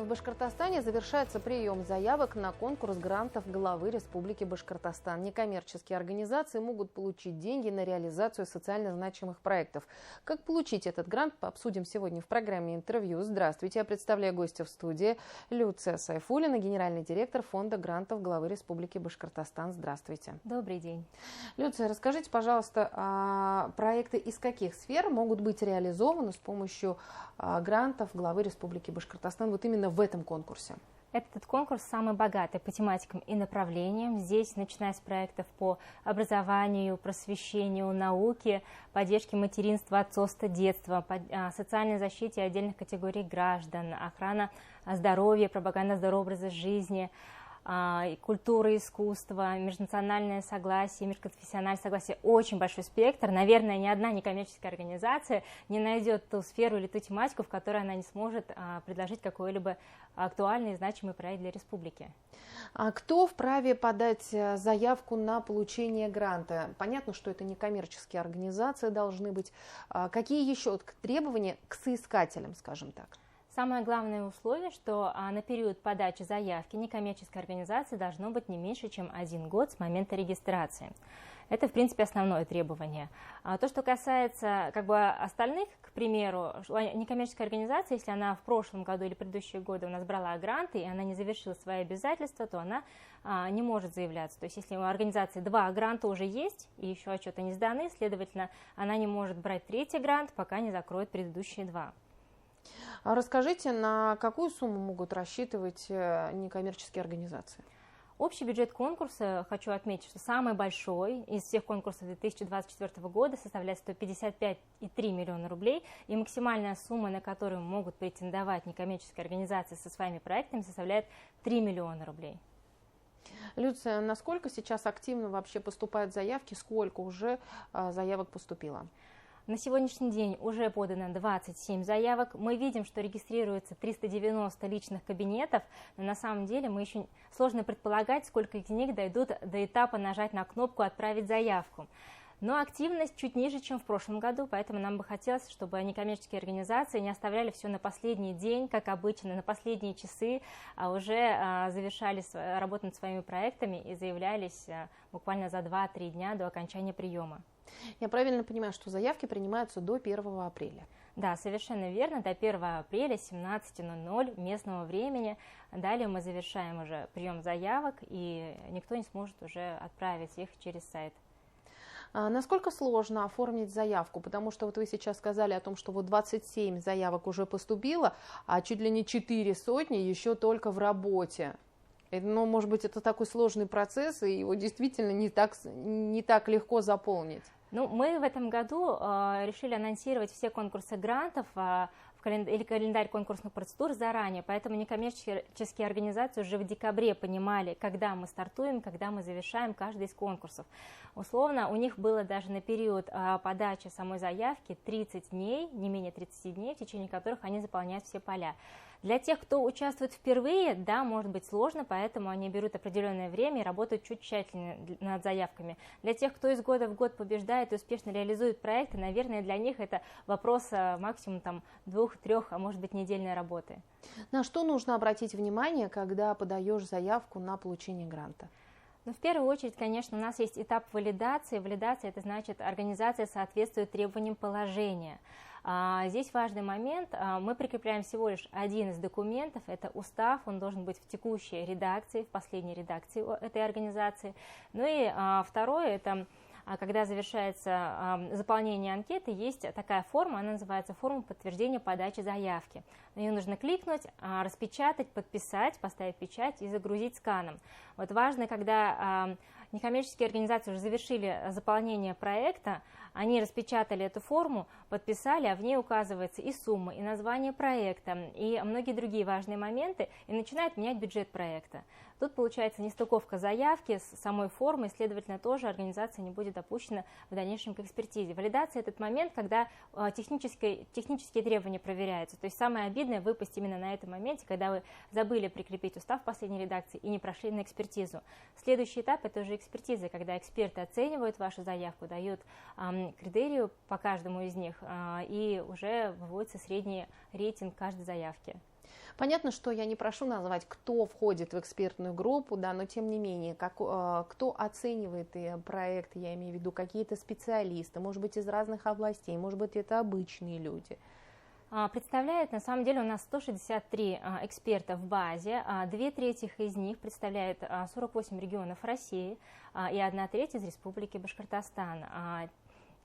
В Башкортостане завершается прием заявок на конкурс грантов главы Республики Башкортостан. Некоммерческие организации могут получить деньги на реализацию социально значимых проектов. Как получить этот грант, обсудим сегодня в программе «Интервью». Здравствуйте, я представляю гостя в студии Люция Сайфуллина, генеральный директор фонда грантов главы Республики Башкортостан. Здравствуйте. Добрый день. Люция, расскажите, пожалуйста, проекты из каких сфер могут быть реализованы с помощью грантов главы Республики Башкортостан вот именно в этом конкурсе? Этот конкурс самый богатый по тематикам и направлениям. Здесь, начиная с проектов по образованию, просвещению, науке, поддержке материнства, отцовства, детства, социальной защите отдельных категорий граждан, охрана здоровья, пропаганда здорового образа жизни, культура, искусство, межнациональное согласие, межконфессиональное согласие. Очень большой спектр. Наверное, ни одна некоммерческая организация не найдет ту сферу или ту тематику, в которой она не сможет предложить какой-либо актуальный и значимый проект для республики. А кто вправе подать заявку на получение гранта? Понятно, что это некоммерческие организации должны быть. Какие еще требования к соискателям, скажем так? Самое главное условие, что на период подачи заявки некоммерческой организации должно быть не меньше, чем 1 год с момента регистрации. Это, в принципе, основное требование. То, что касается остальных, к примеру, некоммерческая организация, если она в прошлом году или предыдущие годы у нас брала гранты, и она не завершила свои обязательства, то она не может заявляться. То есть, если у организации 2 гранта уже есть, и еще отчеты не сданы, следовательно, она не может брать 3-й грант, пока не закроет предыдущие 2. Расскажите, на какую сумму могут рассчитывать некоммерческие организации? Общий бюджет конкурса, хочу отметить, что самый большой из всех конкурсов 2024 года составляет 155,3 миллиона рублей, и максимальная сумма, на которую могут претендовать некоммерческие организации со своими проектами, составляет 3 миллиона рублей. Люция, насколько сейчас активно вообще поступают заявки, сколько уже заявок поступило? На сегодняшний день уже подано 27 заявок. Мы видим, что регистрируется 390 личных кабинетов, но на самом деле мы еще сложно предполагать, сколько из них дойдут до этапа нажать на кнопку «Отправить заявку». Но активность чуть ниже, чем в прошлом году, поэтому нам бы хотелось, чтобы некоммерческие организации не оставляли все на последний день, как обычно, на последние часы, а уже завершали работу над своими проектами и заявлялись буквально за 2-3 дня до окончания приема. Я правильно понимаю, что заявки принимаются до 1 апреля? Да, совершенно верно, до 1 апреля 17:00 местного времени. Далее мы завершаем уже прием заявок, и никто не сможет уже отправить их через сайт. Насколько сложно оформить заявку? Потому что вот вы сейчас сказали о том, что вот 27 заявок уже поступило, а чуть ли не 400 еще только в работе. Но, может быть, это такой сложный процесс, и его действительно не так легко заполнить. Ну, мы в этом году решили анонсировать все конкурсы грантов или календарь конкурсных процедур заранее, поэтому некоммерческие организации уже в декабре понимали, когда мы стартуем, когда мы завершаем каждый из конкурсов. Условно, у них было даже на период подачи самой заявки 30 дней, не менее 30 дней, в течение которых они заполняют все поля. Для тех, кто участвует впервые, да, может быть сложно, поэтому они берут определенное время и работают чуть тщательнее над заявками. Для тех, кто из года в год побеждает и успешно реализует проекты, наверное, для них это вопрос максимум 2-3, а может быть недельной работы. На что нужно обратить внимание, когда подаешь заявку на получение гранта? Ну, в первую очередь, конечно, у нас есть этап валидации. Валидация – это значит, организация соответствует требованиям положения. Здесь важный момент, мы прикрепляем всего лишь один из документов, это устав, он должен быть в текущей редакции, в последней редакции этой организации. Ну и второе, это когда завершается заполнение анкеты, есть такая форма, она называется форма подтверждения подачи заявки. На нее нужно кликнуть, распечатать, подписать, поставить печать и загрузить сканом. Вот важно, когда некоммерческие организации уже завершили заполнение проекта, они распечатали эту форму, подписали, а в ней указывается и сумма, и название проекта, и многие другие важные моменты, и начинают менять бюджет проекта. Тут получается нестыковка заявки с самой формой, следовательно, тоже организация не будет допущена в дальнейшем к экспертизе. Валидация – этот момент, когда технические требования проверяются. То есть самое обидное выпасть именно на этом моменте, когда вы забыли прикрепить устав последней редакции и не прошли на экспертизу. Следующий этап – это уже экспертиза, когда эксперты оценивают вашу заявку, дают критерию по каждому из них и уже выводится средний рейтинг каждой заявки. Понятно, что я не прошу назвать, кто входит в экспертную группу, да, но тем не менее, кто оценивает проект, я имею в виду какие-то специалисты, может быть, из разных областей, может быть, это обычные люди. Представляет, на самом деле, у нас 163 эксперта в базе, 2/3 из них представляет 48 регионов России и 1/3 из Республики Башкортостан.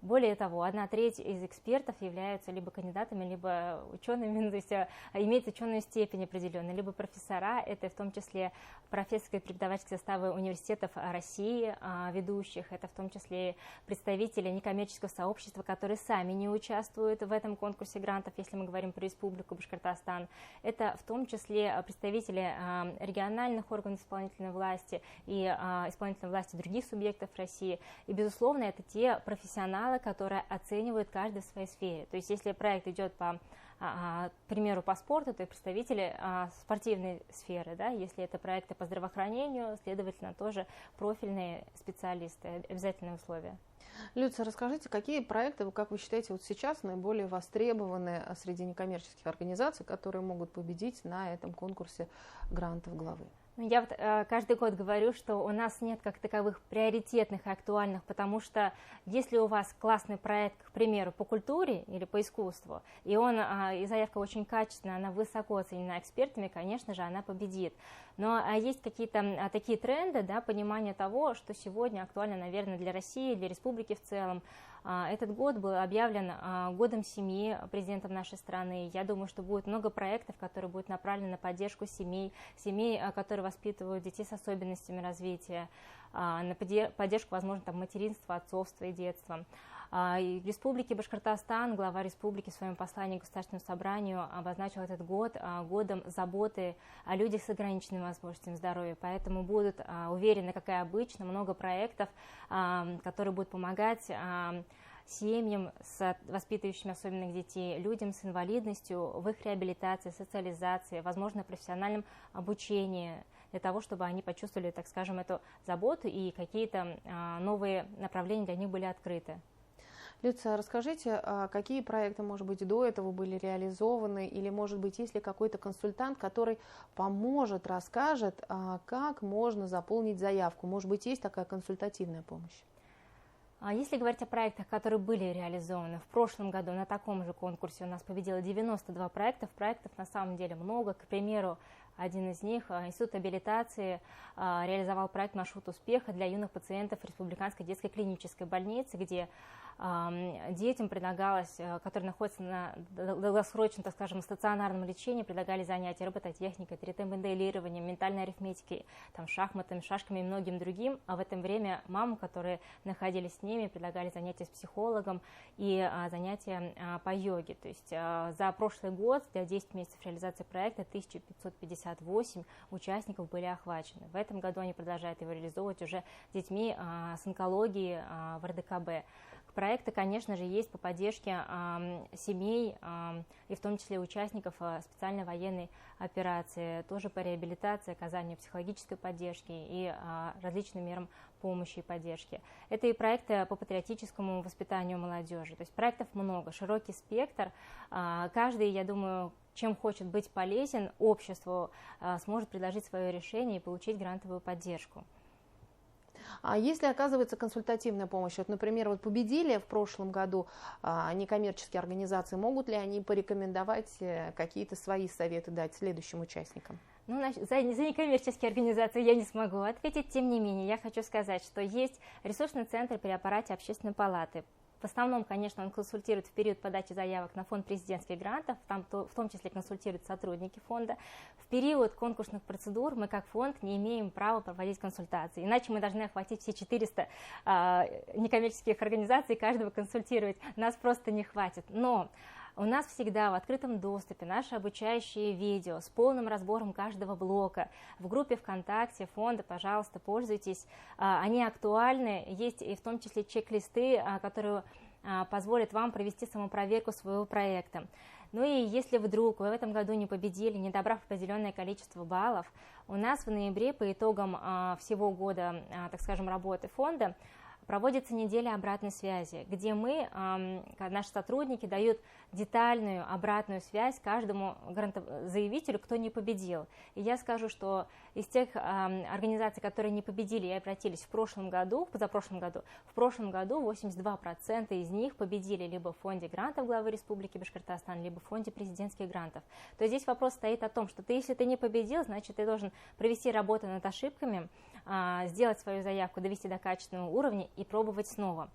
Более того, 1/3 из экспертов являются либо кандидатами, либо учеными, то есть имеют ученую степень определенную, либо профессора, это в том числе профессорские и преподавательские составы университетов России ведущих, это в том числе представители некоммерческого сообщества, которые сами не участвуют в этом конкурсе грантов, если мы говорим про Республику Башкортостан, это в том числе представители региональных органов исполнительной власти и исполнительной власти других субъектов России, и, безусловно, это те профессионалы, которые оценивают каждый в своей сфере. То есть, если проект идет по примеру, по спорту, то и представители спортивной сферы, да? Если это проекты по здравоохранению, следовательно, тоже профильные специалисты, обязательные условия. Люция, расскажите, какие проекты, как вы считаете, вот сейчас наиболее востребованы среди некоммерческих организаций, которые могут победить на этом конкурсе грантов главы? Я вот каждый год говорю, что у нас нет как таковых приоритетных и актуальных, потому что если у вас классный проект, к примеру, по культуре или по искусству, и заявка очень качественная, она высоко оценена экспертами, конечно же, она победит. Но есть какие-то такие тренды, да, понимание того, что сегодня актуально, наверное, для России, для республики в целом. Этот год был объявлен годом семьи президентом нашей страны. Я думаю, что будет много проектов, которые будут направлены на поддержку семей, которые воспитывают детей с особенностями развития, на поддержку, возможно, там, материнства, отцовства и детства. И в Республике Башкортостан глава республики в своем послании к Государственному собранию обозначил этот год годом заботы о людях с ограниченными возможностями здоровья. Поэтому будут, уверены, как и обычно, много проектов, которые будут помогать семьям с воспитывающими особенных детей, людям с инвалидностью в их реабилитации, социализации, возможно, профессиональном обучении, для того, чтобы они почувствовали, так скажем, эту заботу и какие-то новые направления для них были открыты. Люция, расскажите, какие проекты, может быть, до этого были реализованы, или, может быть, есть ли какой-то консультант, который поможет, расскажет, как можно заполнить заявку? Может быть, есть такая консультативная помощь? Если говорить о проектах, которые были реализованы в прошлом году, на таком же конкурсе у нас победило 92 проектов на самом деле много. К примеру, один из них, Институт абилитации, реализовал проект «Маршрут успеха» для юных пациентов Республиканской детской клинической больницы, где детям предлагалось, которые находятся на долгосрочном, так скажем, стационарном лечении, предлагали занятия робототехникой, 3D-моделированием, ментальной арифметикой, там, шахматами, шашками и многим другим. А в это время мамам, которые находились с ними, предлагали занятия с психологом и занятия по йоге. То есть за прошлый год, для 10 месяцев реализации проекта, 1558 участников были охвачены. В этом году они продолжают его реализовывать уже с детьми с онкологией в РДКБ. Проекты, конечно же, есть по поддержке семей и в том числе участников специальной военной операции, тоже по реабилитации, оказанию психологической поддержки и различным мерам помощи и поддержки. Это и проекты по патриотическому воспитанию молодежи. То есть проектов много, широкий спектр. Каждый, я думаю, чем хочет быть полезен обществу, сможет предложить свое решение и получить грантовую поддержку. А если оказывается консультативная помощь, вот, например, вот победили в прошлом году некоммерческие организации, могут ли они порекомендовать какие-то свои советы дать следующим участникам? Ну, за некоммерческие организации я не смогу ответить, тем не менее, я хочу сказать, что есть ресурсный центр при аппарате Общественной палаты. В основном, конечно, он консультирует в период подачи заявок на фонд президентских грантов, в том числе консультируют сотрудники фонда. В период конкурсных процедур мы, как фонд, не имеем права проводить консультации, иначе мы должны охватить все 400 некоммерческих организаций, каждого консультировать, нас просто не хватит. Но у нас всегда в открытом доступе наши обучающие видео с полным разбором каждого блока. В группе ВКонтакте фонда, пожалуйста, пользуйтесь. Они актуальны. Есть и в том числе чек-листы, которые позволят вам провести самопроверку своего проекта. Ну и если вдруг вы в этом году не победили, не добрав определенное количество баллов, у нас в ноябре по итогам всего года, так скажем, работы фонда, Проводится неделя обратной связи, где наши сотрудники дают детальную обратную связь каждому грантозаявителю, кто не победил. И я скажу, что из тех организаций, которые не победили и обратились в прошлом году, в прошлом году 82% из них победили либо в фонде грантов главы Республики Башкортостан, либо в фонде президентских грантов. То есть здесь вопрос стоит о том, что если ты не победил, значит, ты должен провести работу над ошибками, сделать свою заявку, довести до качественного уровня и пробовать снова.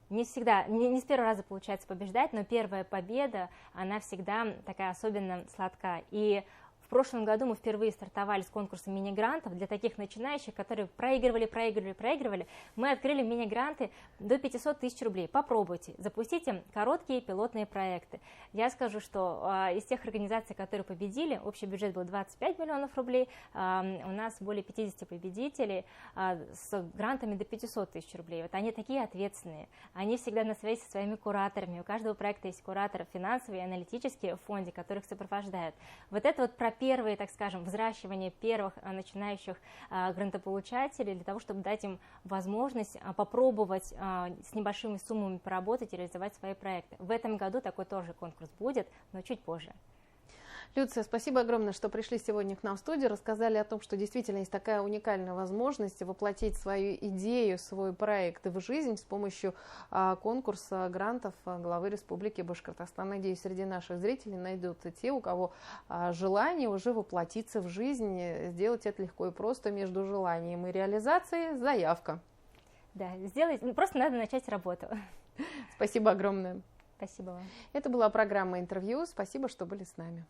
Не всегда, не с первого раза получается побеждать, но первая победа, она всегда такая особенно сладка. И в прошлом году мы впервые стартовали с конкурсом мини-грантов для таких начинающих, которые проигрывали. Мы открыли мини-гранты до 500 тысяч рублей. Попробуйте, запустите короткие пилотные проекты. Я скажу, что из тех организаций, которые победили, общий бюджет был 25 миллионов рублей, у нас более 50 победителей с грантами до 500 тысяч рублей. Вот они такие ответственные, они всегда на связи со своими кураторами. У каждого проекта есть куратор финансовый и аналитический в фонде, которых сопровождают. Вот это вот про первые, так скажем, взращивание первых начинающих грантополучателей, для того, чтобы дать им возможность попробовать с небольшими суммами поработать и реализовать свои проекты. В этом году такой тоже конкурс будет, но чуть позже. Люция, спасибо огромное, что пришли сегодня к нам в студию, рассказали о том, что действительно есть такая уникальная возможность воплотить свою идею, свой проект в жизнь с помощью конкурса грантов главы Республики Башкортостан. Надеюсь, среди наших зрителей найдутся те, у кого желание уже воплотиться в жизнь, сделать это легко и просто. Между желанием и реализацией заявка. Да, просто надо начать работу. Спасибо огромное. Спасибо вам. Это была программа «Интервью». Спасибо, что были с нами.